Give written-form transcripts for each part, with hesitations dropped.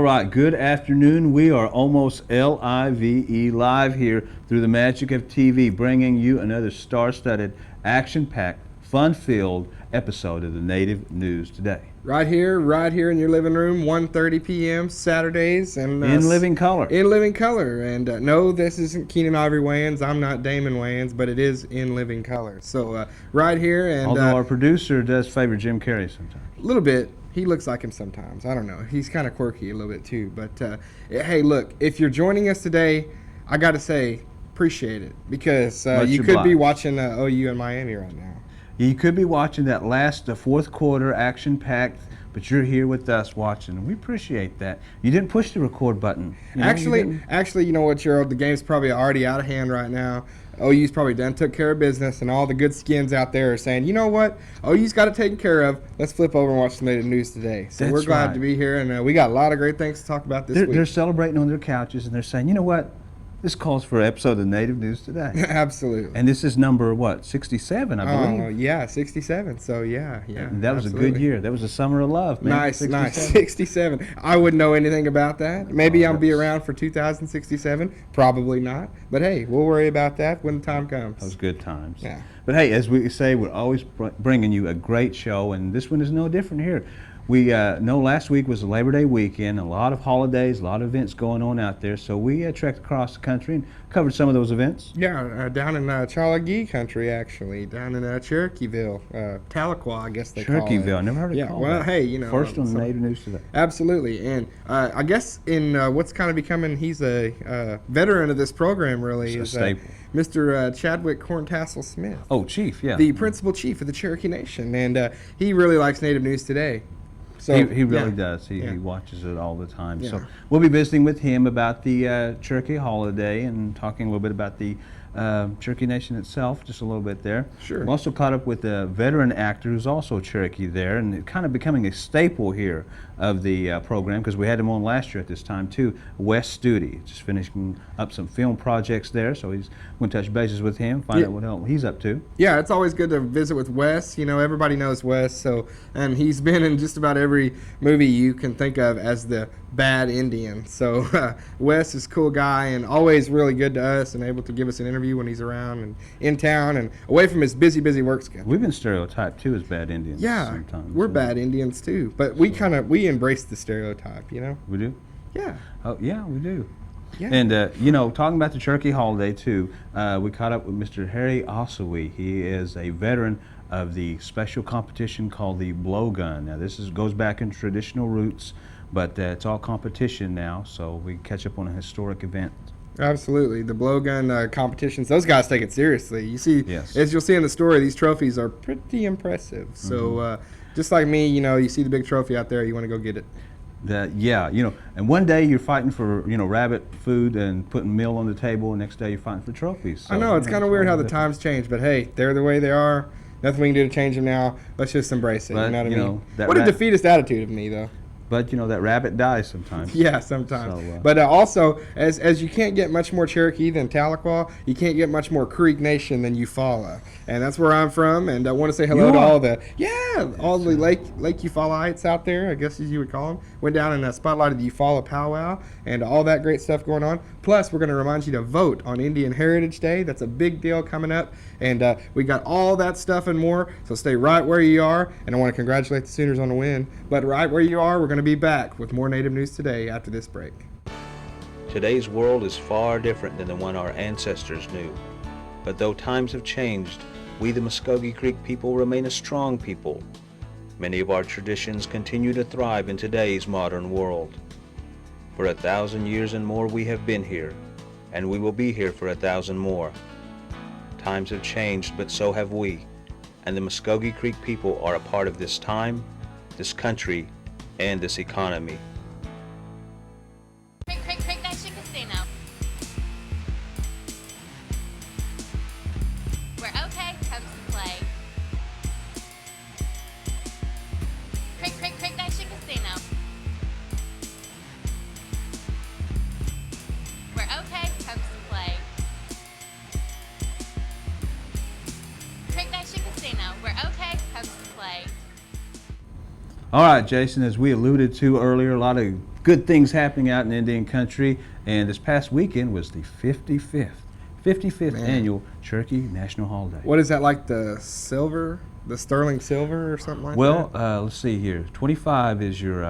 right, good afternoon. We are almost live here through the magic of TV, bringing you another star-studded, action-packed, fun-filled episode of the Native News Today. Right here in your living room, 1:30 p.m. Saturdays, and In living color. In living color, and no, this isn't Keenan Ivory Wayans. I'm not Damon Wayans, but it is in living color. So right here, and although our producer does favor Jim Carrey sometimes. A little bit. He looks like him sometimes. I don't know. He's kind of quirky a little bit too. But hey, look, if you're joining us today, I got to say, appreciate it, because you could be watching OU and Miami right now. You could be watching that last fourth quarter action-packed, but you're here with us watching, and we appreciate that. You didn't push the record button. Actually, you know what, Gerald? The game's probably already out of hand right now. OU's probably done took care of business, and all the good skins out there are saying, you know what? OU's got it taken care of. Let's flip over and watch the Native News Today. So we're glad to be here, and we got a lot of great things to talk about this week. They're celebrating on their couches, and they're saying, you know what? This calls for an episode of Native News Today. Absolutely. And this is number, what, 67, I believe? Oh, yeah, 67. So, yeah. And that was a good year. That was a summer of love, man. Nice. 67. I wouldn't know anything about that. Maybe I'll be around for 2067. Probably not. But, hey, we'll worry about that when the time comes. Those good times. Yeah. But, hey, as we say, we're always bringing you a great show, and this one is no different here. We know last week was the Labor Day weekend, a lot of holidays, a lot of events going on out there. So we trekked across the country and covered some of those events. Yeah, down in Charlegee country, actually, down in Cherokeeville, Tahlequah, I guess they call it. Cherokeeville, never heard it called well, that. hey, you know. First on the Native News Today. Absolutely, and I guess in what's kind of becoming, he's a veteran of this program, really. It's a staple. Mr. Chadwick Horntassel Smith. Oh, Chief, yeah. The principal chief of the Cherokee Nation, and he really likes Native News Today. So, he really does. He watches it all the time. Yeah. So we'll be visiting with him about the Cherokee holiday and talking a little bit about the Cherokee Nation itself, just a little bit there. Sure. We're also caught up with a veteran actor who's also Cherokee there, and kind of becoming a staple here of the program, because we had him on last year at this time too. Wes Studi, just finishing up some film projects there, so he's going to touch bases with him, find out what he's up to. Yeah, it's always good to visit with Wes. You know, everybody knows Wes, and he's been in just about every movie you can think of as the bad Indian. So Wes is a cool guy and always really good to us, and able to give us an interview when he's around and in town and away from his busy work schedule. We've been stereotyped too as bad Indians. Yeah, sometimes. We're bad Indians too, but we embrace the stereotype, you know. We do. Yeah. Oh yeah, we do. Yeah. And you know, talking about the Cherokee holiday too, we caught up with Mr. Harry Osawe. He is a veteran of the special competition called the Blowgun. Now this goes back in traditional roots, but it's all competition now, so we catch up on a historic event. Absolutely. The blowgun competitions, those guys take it seriously. You see, as you'll see in the story, these trophies are pretty impressive. So just like me, you know, you see the big trophy out there, you want to go get it. Yeah, you know, and one day you're fighting for, you know, rabbit food and putting meal on the table, and next day you're fighting for trophies. So, I know, it's kind of weird how the times change, but hey, they're the way they are. Nothing we can do to change them now. Let's just embrace it. But, you know what I mean? That what a defeatist attitude of me, though. But, you know, that rabbit dies sometimes. Yeah, sometimes. So, but also, as you can't get much more Cherokee than Tahlequah, you can't get much more Creek Nation than Eufaula. And that's where I'm from, and I want to say hello to all the Lake Euphalaites out there, I guess as you would call them. Went down and spotlighted the Eufaula powwow and all that great stuff going on. Plus, we're going to remind you to vote on Indian Heritage Day. That's a big deal coming up, and we got all that stuff and more, so stay right where you are. And I want to congratulate the Sooners on the win, but right where you are, we're going to be back with more Native News Today after this break. Today's world is far different than the one our ancestors knew. But though times have changed, we the Muskogee Creek people remain a strong people. Many of our traditions continue to thrive in today's modern world. For 1,000 years and more we have been here, and we will be here for 1,000 more. Times have changed, but so have we, and the Muskogee Creek people are a part of this time, this country, and this economy. Creek Nation Casino. Where OK comes to play. Creek Nation Casino. Where OK comes to play. Creek Nation Casino. Where OK comes to play. All right, Jason, as we alluded to earlier, a lot of good things happening out in Indian country. And this past weekend was the 55th Man. annual Cherokee National Holiday. What is that, like the silver, the sterling silver or something like Well, that? let's see here. 25 is your,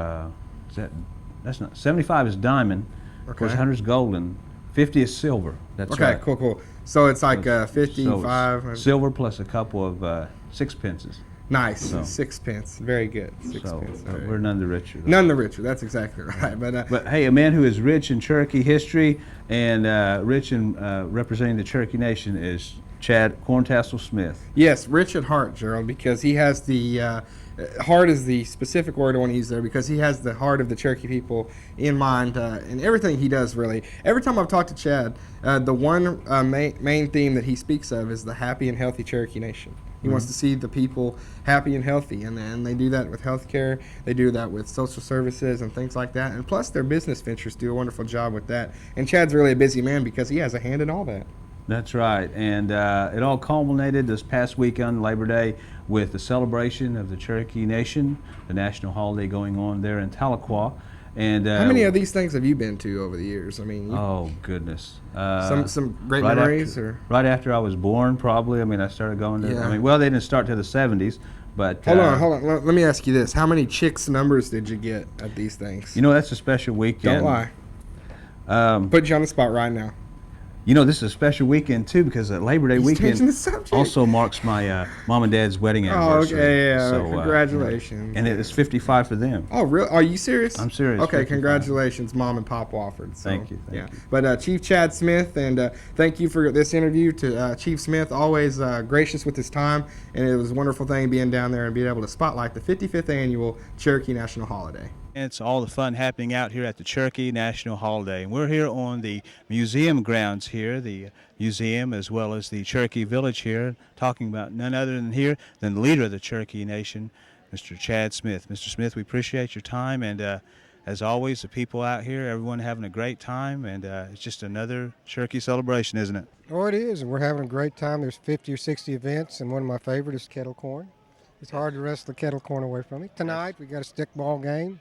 that's not, 75 is diamond. Of course, Okay. 100 is golden. 50 is silver. That's Okay, right. cool. So it's like So it's 55. silver plus a couple of sixpences. Nice. So- Sixpence. Very good. So Sixpence. Very we're good. none the richer. though. None the richer. That's exactly right. But hey, a man who is rich in Cherokee history and rich in representing the Cherokee Nation is Chad Corntassel Smith. yes, rich at heart, Gerald, because he has the heart is the specific word I want to use there, because he has the heart of the Cherokee people in mind in everything he does. Really, every time I've talked to Chad, the one main theme that he speaks of is the happy and healthy Cherokee Nation. He wants to see the people happy and healthy, and they do that with healthcare. They do that with social services and things like that. And plus, their business ventures do a wonderful job with that. And Chad's really a busy man because he has a hand in all that. That's right. And it all culminated this past weekend, Labor Day, with the celebration of the Cherokee Nation, the national holiday going on there in Tahlequah. And How many of these things have you been to over the years? I mean, Oh goodness! some great right memories, after, or right after I was born, probably. I mean, I started going to. Yeah. I mean, well, they didn't start till the '70s, but hold on. Let me ask you this: how many chicks numbers did you get at these things? You know, that's a special weekend. Don't lie. Put you on the spot right now. You know, this is a special weekend too because Labor Day He's weekend changing the subject. also marks my mom and dad's wedding Oh, anniversary. okay, yeah. So, Congratulations. and it's 55 for them. Oh, really? Are you serious? I'm serious, Okay, 55. congratulations, Mom and Pop Wofford. So, Thank you, thank yeah. you. But Chief Chad Smith, and thank you for this interview to Chief Smith. Always gracious with his time, and it was a wonderful thing being down there and being able to spotlight the 55th annual Cherokee National Holiday. It's all the fun happening out here at the Cherokee National Holiday. And we're here on the museum grounds here, the museum as well as the Cherokee Village here, talking about none other than the leader of the Cherokee Nation, Mr. Chad Smith. Mr. Smith, we appreciate your time, and as always, the people out here, everyone having a great time, and it's just another Cherokee celebration, isn't it? Oh, it is, and we're having a great time. There's 50 or 60 events, and one of my favorite is kettle corn. It's hard to wrestle the kettle corn away from me. Tonight, we got a stickball game.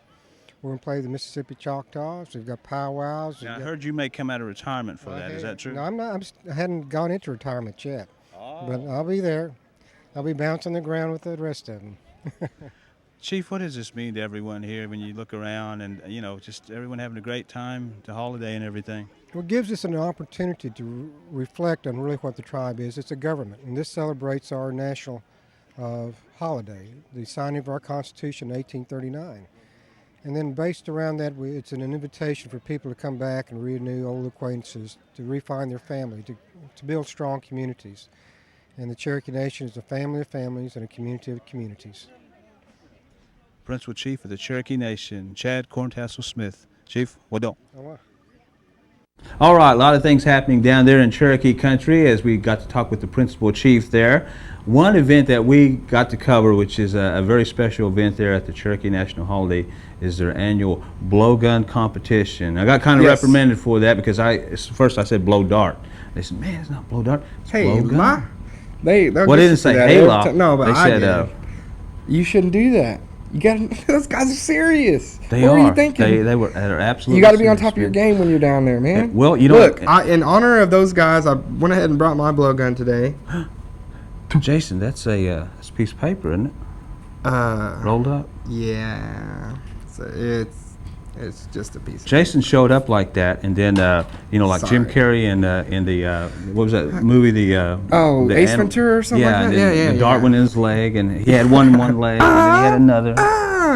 We're going to play the Mississippi Choctaws. We've got powwows. Now, I heard you may come out of retirement for that. Is that true? No, I'm not. I hadn't gone into retirement yet, Oh. but I'll be there. I'll be bouncing the ground with the rest of them. Chief, what does this mean to everyone here when you look around and, you know, just everyone having a great time, the holiday and everything? Well, it gives us an opportunity to reflect on really what the tribe is. It's a government, and this celebrates our national holiday, the signing of our Constitution in 1839. And then based around that, it's an invitation for people to come back and renew old acquaintances, to refine their family, to build strong communities. And the Cherokee Nation is a family of families and a community of communities. Principal Chief of the Cherokee Nation, Chad Corntassel Smith. Chief, well done. Oh, wow. All right, a lot of things happening down there in Cherokee country as we got to talk with the principal chief there. One event that we got to cover, which is a very special event there at the Cherokee National Holiday, is their annual blowgun competition. I got kind of Yes. reprimanded for that because first I said blow dart. They said, man, it's not blow dart, it's Hey, blow gun. Ma, they'll Well, get they you didn't for say that every hayloft. time. No, but they I said, did. You shouldn't do that. You got those guys are serious. they what are. were you thinking? They're absolutely You got to be on serious, top of your man. game when you're down there, man. Well, you know look, what? in honor of those guys, I went ahead and brought my blowgun today. Jason, that's a piece of paper, isn't it? Rolled up. Yeah, so it's just a piece. Jason showed up like that, and then you know, like Jim Sorry. Carrey in the what was that movie? The Ace Ventura or something yeah, like and that? then Yeah, the dart went in his leg, and he had one in one leg, and then he had another.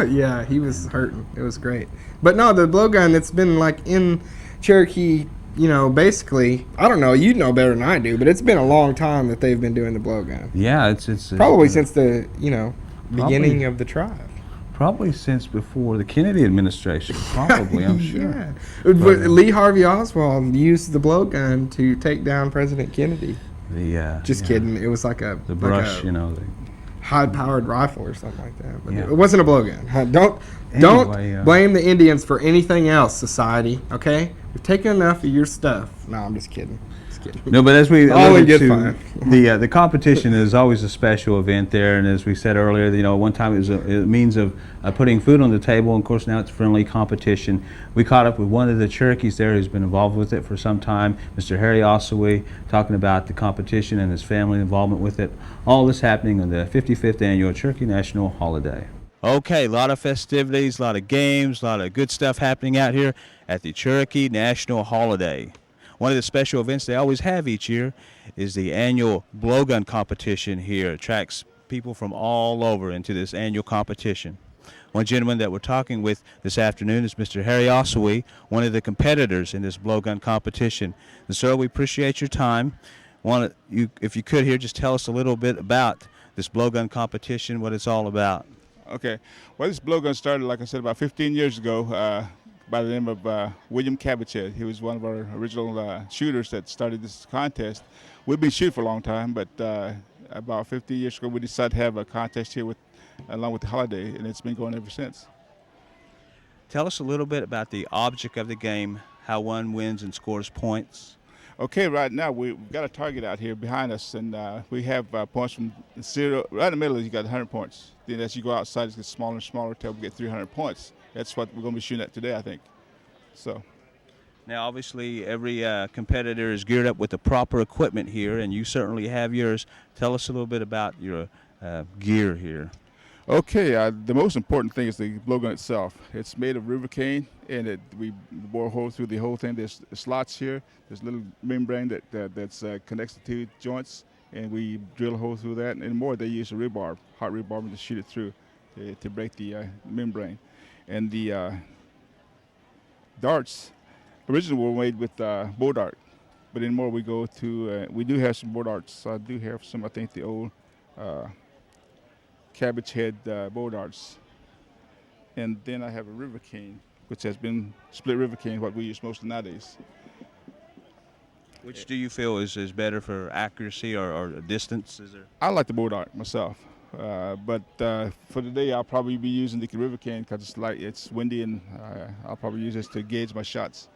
Yeah, he was hurting. It was great. But no, the blowgun, it's been like in Cherokee, you know, basically, I don't know, you know better than I do, but it's been a long time that they've been doing the blowgun. Yeah, it's Probably since the, you know, Probably. beginning of the tribe. probably since before the Kennedy administration. Probably, I'm sure. Yeah. But Lee Harvey Oswald used the blowgun to take down President Kennedy. The Just yeah, kidding. It was like a The brush, like a you know. high-powered rifle or something like that. But Yeah. it wasn't a blowgun. Don't Anyway, blame the Indians for anything else, society. Okay, we've taken enough of your stuff. No, I'm just kidding. Just Just kidding. No, but as we All in alluded good to, fun. the competition is always a special event there, and as we said earlier, one time it was a means of putting food on the table, and of course now it's friendly competition. We caught up with one of the Cherokees there who's been involved with it for some time, Mr. Harry Osawee, talking about the competition and his family involvement with it. All this happening on the 55th Annual Cherokee National Holiday. Okay, a lot of festivities, a lot of games, a lot of good stuff happening out here at the Cherokee National Holiday. One of the special events they always have each year is the annual blowgun competition here. It attracts people from all over into this annual competition. One gentleman that we're talking with this afternoon is Mr. Harry Osawee, one of the competitors in this blowgun competition. And sir, we appreciate your time. If you could here, just tell us a little bit about this blowgun competition, what it's all about. Okay. Well, this blowgun started, like I said, about 15 years ago by the name of William Cabbagehead. He was one of our original shooters that started this contest. We've been shooting for a long time, but about 15 years ago, we decided to have a contest here along with the holiday, and it's been going ever since. Tell us a little bit about the object of the game, how one wins and scores points. Okay, right now we've got a target out here behind us, and we have points from 0. Right in the middle, you got 100 points. Then as you go outside, it gets smaller and smaller until we get 300 points. That's what we're going to be shooting at today, I think. So. Now, obviously, every competitor is geared up with the proper equipment here, and you certainly have yours. Tell us a little bit about your gear here. Okay, the most important thing is the blowgun itself. It's made of river cane, and we bore a hole through the whole thing. There's slots here. There's a little membrane that connects the two joints, and we drill a hole through that. And more, they use a rebarb, hot rebarb, to shoot it through to break the membrane. And the darts originally were made with bow dart, but anymore we go to we do have some bow darts. I do have some. I think the old Cabbagehead bow darts, and then I have a river cane, which has been split river cane, what we use most nowadays. Which do you feel is better for accuracy or distance? I like the bow dart myself, but for today I'll probably be using the river cane because it's windy, and I'll probably use this to gauge my shots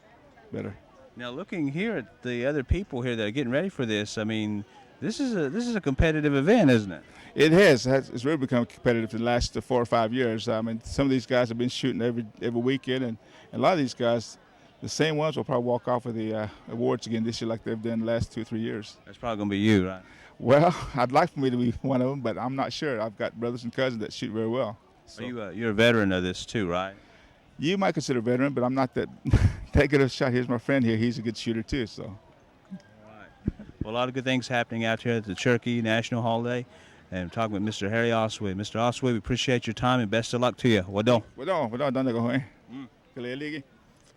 better. Now, looking here at the other people here that are getting ready for this, I mean, this is a competitive event, isn't it? It has. It's really become competitive in the last 4 or 5 years. I mean, some of these guys have been shooting every weekend, and a lot of these guys, the same ones, will probably walk off with the awards again this year like they've done the last 2 or 3 years. That's probably going to be you, right? Well, I'd like for me to be one of them, but I'm not sure. I've got brothers and cousins that shoot very well. So. You're a veteran of this too, right? You might consider a veteran, but I'm not that good of a shot. Here's my friend here. He's a good shooter too. So. All right. Well, a lot of good things happening out here at the Cherokee National Holiday. And I'm talking with Mr. Harry Osawee. Mr. Osawee, we appreciate your time and best of luck to you. Wadon.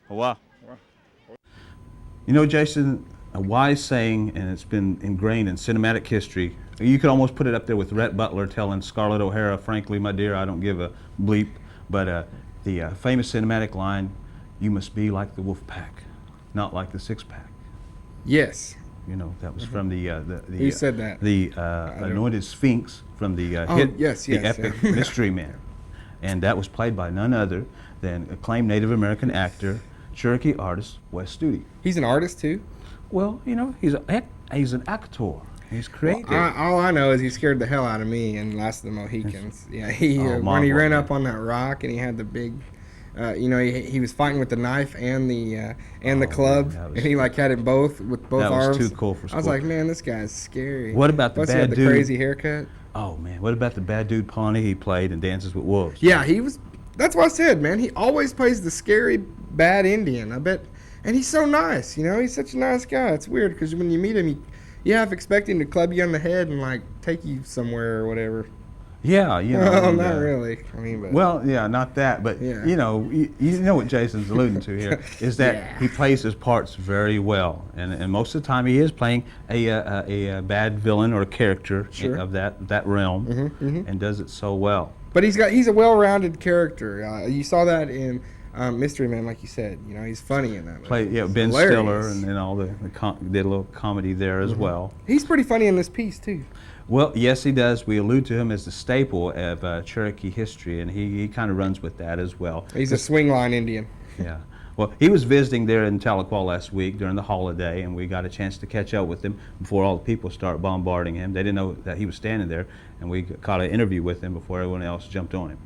Wow. You know, Jason, a wise saying, and it's been ingrained in cinematic history. You could almost put it up there with Rhett Butler telling Scarlett O'Hara, "Frankly, my dear, I don't give a bleep." But the famous cinematic line, "You must be like the wolf pack, not like the six pack." Yes. You know, that was from the Who said that? The Anointed Sphinx from the hit, the epic Mystery Man. And that was played by none other than acclaimed Native American actor, Cherokee artist, Wes Studi. He's an artist too? Well, you know, he's an actor. He's creative. Well, all I know is he scared the hell out of me in Last of the Mohicans. Yeah, when he ran up on that rock and he had the big... he was fighting with the knife and the club, and he had it both with both arms. That was too cool for school. I was like, man, this guy's scary. What about the Plus bad he had the dude? crazy haircut. Oh man, what about the bad dude Pawnee he played in Dances with Wolves? Yeah, he was. That's what I said, man. He always plays the scary bad Indian. I bet, and he's so nice. You know, he's such a nice guy. It's weird because when you meet him, you half expect him to club you on the head and take you somewhere or whatever. Yeah, you know. Well, not really. I mean, but well, yeah, not that, but yeah. you know what Jason's alluding to here is that he plays his parts very well, and most of the time he is playing a bad villain or a character of that realm, and does it so well. But he's a well-rounded character. You saw that in Mystery Man, like you said. You know, he's funny in that. Ben Stiller and all did a little comedy there as well. He's pretty funny in this piece too. Well, yes, he does. We allude to him as the staple of Cherokee history, and he kind of runs with that as well. He's a swing line Indian. Yeah. Well, he was visiting there in Tahlequah last week during the holiday, and we got a chance to catch up with him before all the people start bombarding him. They didn't know that he was standing there, and we caught an interview with him before everyone else jumped on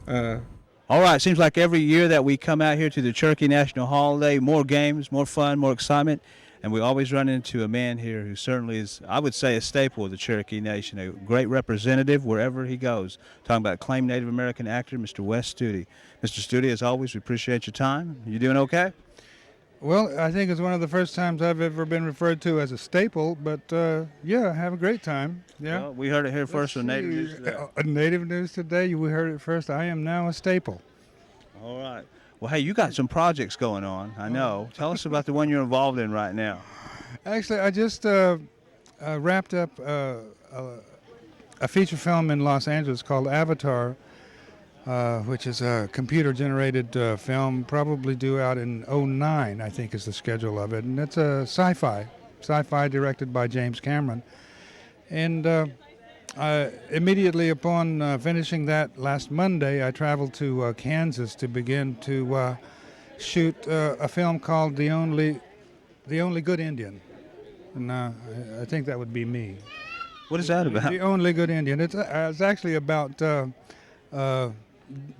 him. All right, seems like every year that we come out here to the Cherokee National Holiday, more games, more fun, more excitement, and we always run into a man here who certainly is, I would say, a staple of the Cherokee Nation, a great representative wherever he goes. Talking about acclaimed Native American actor, Mr. Wes Studi. Mr. Studi, as always, we appreciate your time. You doing okay? Well, I think it's one of the first times I've ever been referred to as a staple, but yeah, have a great time. Yeah. Well, we heard it here first on Native News Today. Native News Today, we heard it first. I am now a staple. All right. Well, hey, you got some projects going on, I know. Tell us about the one you're involved in right now. Actually, I just wrapped up a feature film in Los Angeles called Avatar, which is a computer-generated film, probably due out in '09, I think is the schedule of it. And it's a sci-fi directed by James Cameron. And immediately upon finishing that last Monday, I traveled to Kansas to begin to shoot a film called The Only Good Indian. And I think that would be me. What is that about? The Only Good Indian. It's actually about the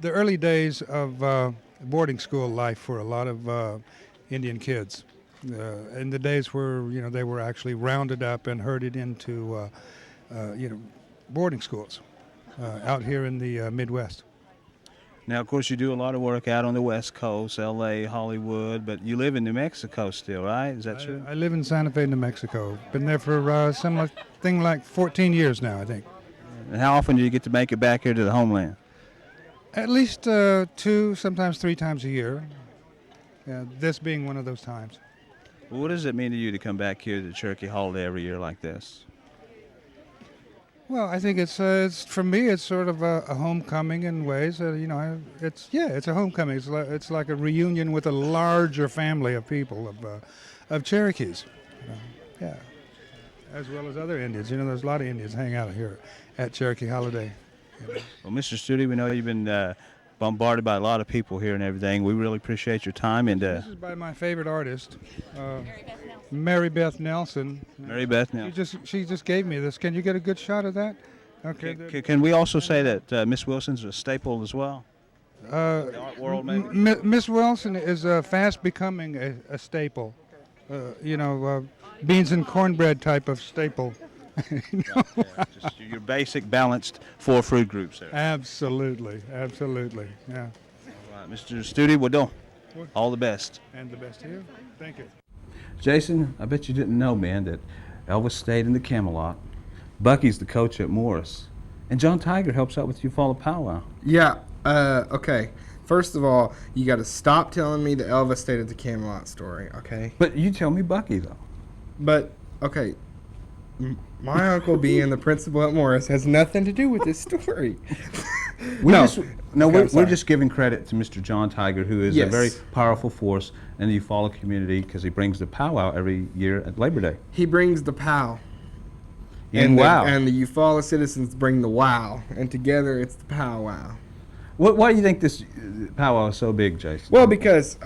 early days of boarding school life for a lot of Indian kids. In the days where they were actually rounded up and herded into boarding schools out here in the Midwest. Now, of course, you do a lot of work out on the West Coast, L.A., Hollywood, but you live in New Mexico still, right? Is that true? I live in Santa Fe, New Mexico. Been there for something like 14 years now, I think. And how often do you get to make it back here to the homeland? At least 2, sometimes 3 times a year. This being one of those times. Well, what does it mean to you to come back here to the Cherokee Holiday every year like this? Well, I think it's for me. It's sort of a homecoming in ways. It's a homecoming. It's like a reunion with a larger family of people of Cherokees. Yeah, as well as other Indians. There's a lot of Indians hang out here at Cherokee Holiday. Well, Mr. Studi, we know you've been bombarded by a lot of people here and everything. We really appreciate your time. And this is by my favorite artist, Mary Beth Nelson. Mary Beth Nelson. She just gave me this. Can you get a good shot of that? Okay. Can we also say that Miss Wilson's a staple as well? The art world, maybe? Miss Wilson is fast becoming a staple. Beans and cornbread type of staple. Just your basic balanced 4 food groups there. Absolutely, yeah. All right, Mr. Studi, well done. All the best. And the best to you. Thank you. Jason, I bet you didn't know, man, that Elvis stayed in the Camelot. Bucky's the coach at Morris. And John Tiger helps out with Eufaula Powwow. Yeah, okay. First of all, you got to stop telling me the Elvis stayed at the Camelot story, okay? But you tell me Bucky, though. But, okay, my uncle being the principal at Morris has nothing to do with this story. We're sorry. just giving credit to Mr. John Tiger, who is a very powerful force in the Eufaula community because he brings the powwow every year at Labor Day. He brings the POW. And the Eufaula citizens bring the wow. And together it's the powwow. Why do you think this powwow is so big, Jason? Well, because,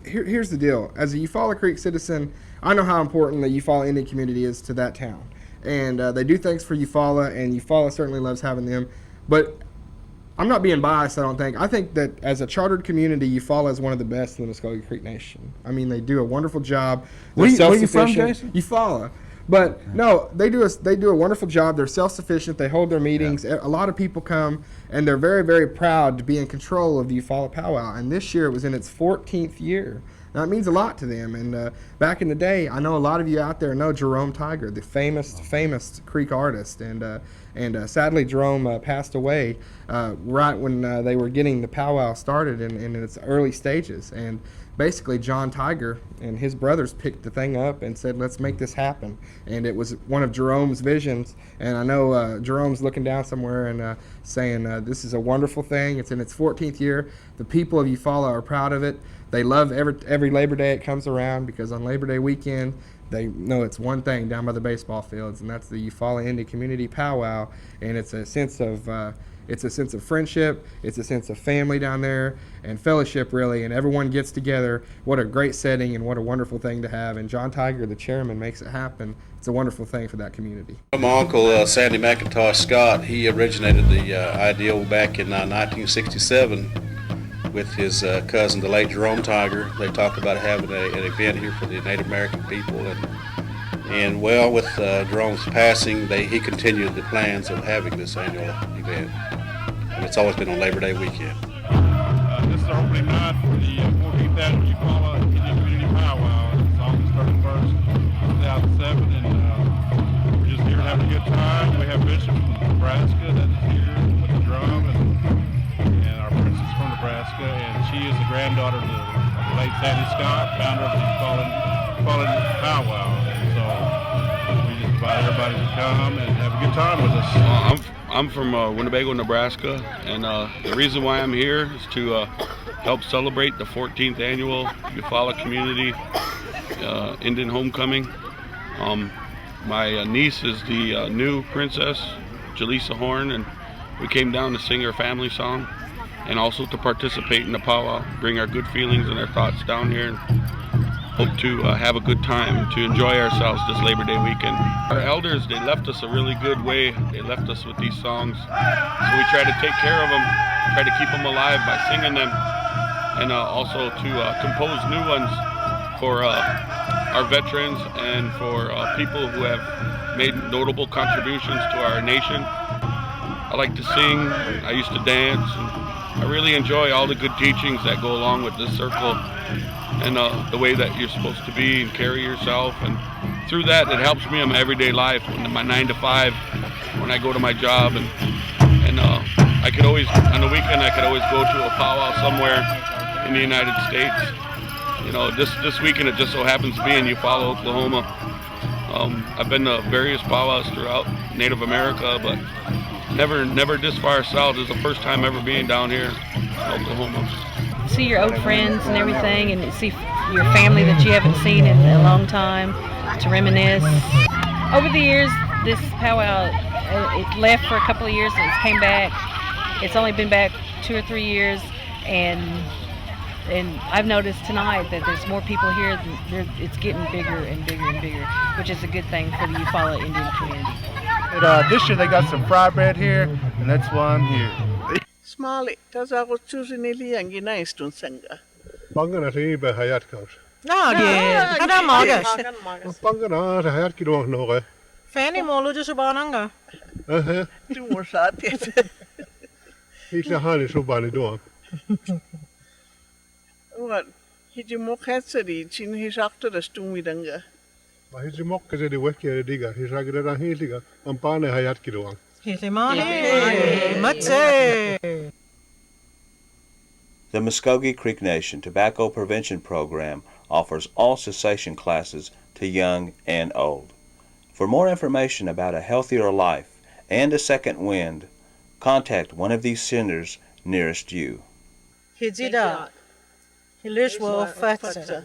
here's the deal. As a Eufaula Creek citizen, I know how important the Eufaula Indian community is to that town. And they do things for Eufaula, and Eufaula certainly loves having them. But I'm not being biased, I don't think. I think that as a chartered community, Eufaula is one of the best in the Muskogee Creek Nation. I mean, they do a wonderful job. Where are you from, Jason? Eufaula. But no, they do a wonderful job. They're self-sufficient. They hold their meetings. Yeah. A lot of people come, and they're very, very proud to be in control of the Eufaula Powwow. And this year it was in its 14th year. Now, it means a lot to them. And back in the day, I know a lot of you out there know Jerome Tiger, the famous Creek artist. And sadly, Jerome passed away right when they were getting the powwow started in its early stages. And basically, John Tiger and his brothers picked the thing up and said, let's make this happen. And it was one of Jerome's visions. And I know Jerome's looking down somewhere and saying, this is a wonderful thing. It's in its 14th year. The people of Eufaula are proud of it. They love every Labor Day it comes around because on Labor Day weekend, they know it's one thing down by the baseball fields, and that's the Eufaula Indian Community Powwow. And it's a sense of It's a sense of friendship. It's a sense of family down there and fellowship, really. And everyone gets together. What a great setting and what a wonderful thing to have. And John Tiger, the chairman, makes it happen. It's a wonderful thing for that community. My uncle, Sandy McIntosh Scott, he originated the ideal back in 1967 with his cousin, the late Jerome Tiger. They talked about having an event here for the Native American people. And well, with Jerome's passing, he continued the plans of having this annual event. And it's always been on Labor Day weekend. This is our opening night for the 14th annual Eufaula Indian Community Powwow. It's August 31st, 2007, and we're just here having a good time. We have Bishop from Nebraska that is here with the drum, and our princess from Nebraska, and she is the granddaughter of the late Sandy Scott, founder of the Eufaula Powwow. We just invite everybody to come and have a good time with us. I'm from Winnebago, Nebraska, and the reason why I'm here is to help celebrate the 14th annual Eufaula Community Indian Homecoming. My niece is the new princess, Jaleesa Horn, and we came down to sing her family song and also to participate in the powwow, bring our good feelings and our thoughts down here, and hope to have a good time, to enjoy ourselves this Labor Day weekend. Our elders, they left us a really good way. They left us with these songs. So we try to take care of them, try to keep them alive by singing them, and also to compose new ones for our veterans and for people who have made notable contributions to our nation. I like to sing, I used to dance, and I really enjoy all the good teachings that go along with this circle, and the way that you're supposed to be and carry yourself, and through that it helps me in my everyday life, in my 9 to 5, when I go to my job, and I could always, on the weekend I could always go to a powwow somewhere in the United States. You know, this weekend it just so happens to be in Eufaula, Oklahoma. I've been to various powwows throughout Native America, but never this far south. Is the first time ever being down here in Oklahoma. See your old friends and everything, and see your family that you haven't seen in a long time, to reminisce. Over the years, this powwow, it left for a couple of years and it came back. It's only been back 2 or 3 years, and I've noticed tonight that there's more people here. It's getting bigger and bigger and bigger, which is a good thing for the Eufaula Indian community. This year they got some fry bread here, and that's why I'm here. Smali, tasaako tsusinili yangi naistun senga. Pangana riibe hayat kaus. Kada magas. Pangana hayat kidoang noge. Fanny molu jo subananga. Tu morsati. Isla hani subani doang. What? Hiji mokhetsari chin hisakta rastung midanga. Hiji mokkese di wekki diga hisagre ra hiliga ampane hayat kidoang. The Muskogee Creek Nation Tobacco Prevention Program offers all cessation classes to young and old. For more information about a healthier life and a second wind, contact one of these centers nearest you. Hijida, Hilishwo Fatsa,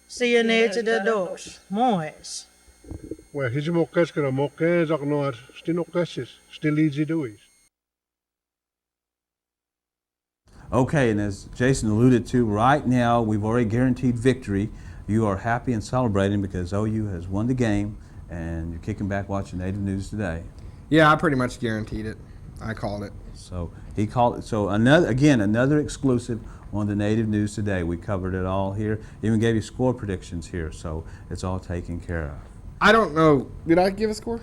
Sienage dos, Moes. Well, his mokkeskera mokkes aknoar stinokkesis, stiliji duis. Okay, and as Jason alluded to, right now we've already guaranteed victory. You are happy and celebrating because OU has won the game, and you're kicking back watching Native News Today. Yeah, I pretty much guaranteed it. I called it. So he called it. So another exclusive on the Native News Today. We covered it all here. Even gave you score predictions here, so it's all taken care of. I don't know. Did I give a score?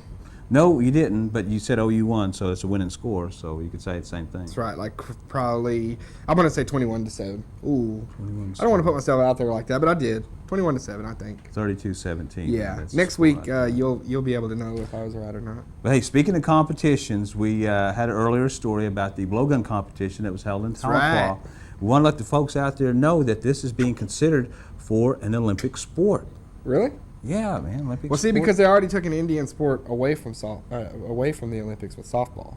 No, you didn't, but you said OU won, so it's a winning score, so you could say the same thing. That's right, like probably, I'm going to say 21-7. Ooh. I don't want to put myself out there like that, but I did. 21-7, I think. 32-17. Yeah. Next week, you'll be able to know if I was right or not. But hey, speaking of competitions, we had an earlier story about the blowgun competition that was held in Tahlequah. Right. We want to let the folks out there know that this is being considered for an Olympic sport. Really? Yeah, man, Olympic Well, see, sport. because they already took an Indian sport away from the Olympics with softball.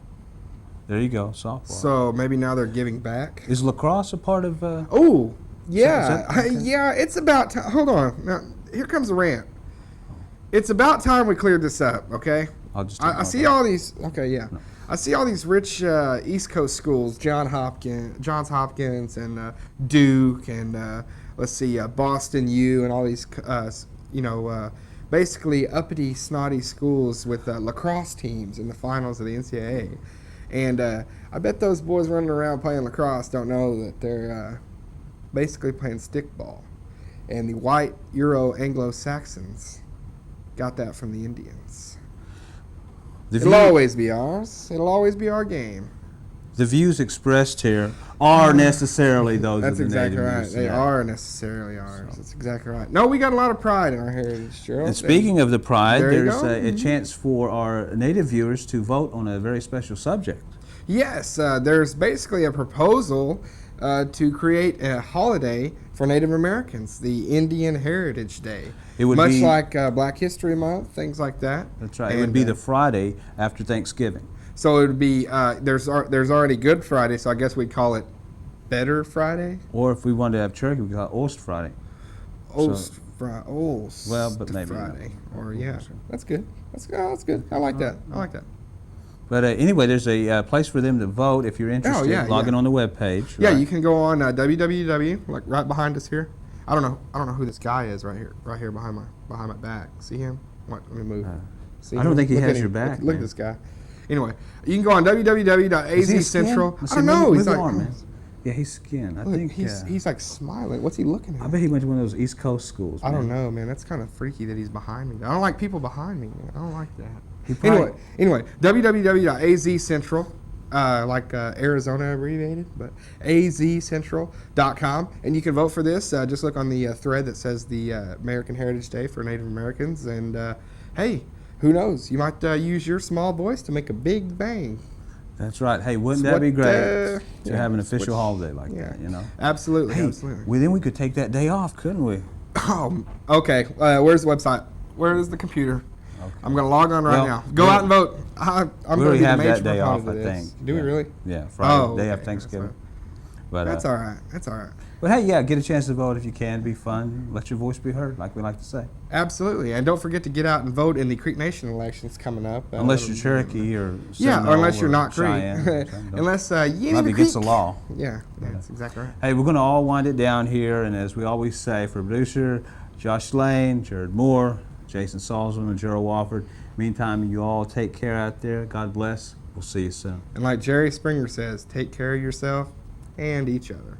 There you go, softball. So maybe now they're giving back. Is lacrosse a part of? Oh, yeah, okay. yeah. It's about time. Hold on. Now here comes the rant. It's about time we cleared this up. Okay. I'll just. I see all these. Okay, yeah. No. I see all these rich East Coast schools, Johns Hopkins, and Duke, and let's see, Boston U, and all these, basically uppity, snotty schools with lacrosse teams in the finals of the NCAA. And I bet those boys running around playing lacrosse don't know that they're basically playing stickball. And the white Euro Anglo-Saxons got that from the Indians. It'll always be ours. It'll always be our game. The views expressed here are necessarily those That's of the exactly native right. use. They are necessarily ours. That's exactly right. No, we got a lot of pride in our heritage, Gerald. And speaking of the pride, There you there's go. a chance for our native viewers to vote on a very special subject. Yes, there's basically a proposal to create a holiday for Native Americans, the Indian Heritage Day. It would much be- like Black History Month, things like that. That's right. It would be the Friday after Thanksgiving. So it would be there's already Good Friday, so I guess we'd call it Better Friday. Or if we wanted to have turkey, we call it Ost Friday. Ost Well, but maybe Friday. Or yeah, that's good. That's good. I like that. I like that. But anyway, there's a place for them to vote if you're interested. Log in on the webpage. Yeah, right? you can go on www, like right behind us here. I don't know who this guy is right here behind my back. See him? What? Let me move. See I don't him? think he Look has at your him. back, Look at man. this guy. Anyway, you can go on www.azcentral. Let's I see, don't know. move He's your like, arm, man. Yeah, he's skinned. I look, think he's like smiling. What's he looking at? I bet he went to one of those East Coast schools. I don't man. know, man. That's kind of freaky that he's behind me. I don't like people behind me. Man. I don't like that. He probably- Anyway, www.azcentral, like Arizona abbreviated, but azcentral.com, and you can vote for this. Just look on the thread that says the American Heritage Day for Native Americans, and hey, who knows? You might use your small voice to make a big bang. That's right. Hey, wouldn't It's that be what, great yeah, to have an it's official what- holiday like yeah. that, you know? Absolutely, Hey, absolutely. well, then we could take that day off, couldn't we? Oh, okay. Where's the website? Where is the computer? I'm going to log on right Well, now. Go out and vote. I'm we going to already be the have major that day off, proponent I of this. think. Do we Yeah. really? Yeah, Friday, Oh, day okay, after Thanksgiving. But, That's all right. That's all right. But hey, yeah, get a chance to vote if you can. Be fun. Let your voice be heard, like we like to say. Absolutely. And don't forget to get out and vote in the Creek Nation elections coming up. Unless you're Cherokee or Yeah, Seminole or unless you're or not Creek. Cheyenne or something. Unless you ain't Might even be against the Creek. law. Yeah, that's exactly right. Hey, we're going to all wind it down here, and as we always say, for producer Josh Lane, Jared Moore, Jason Salzman, and Gerald Wofford, meantime, you all take care out there. God bless. We'll see you soon. And like Jerry Springer says, take care of yourself and each other.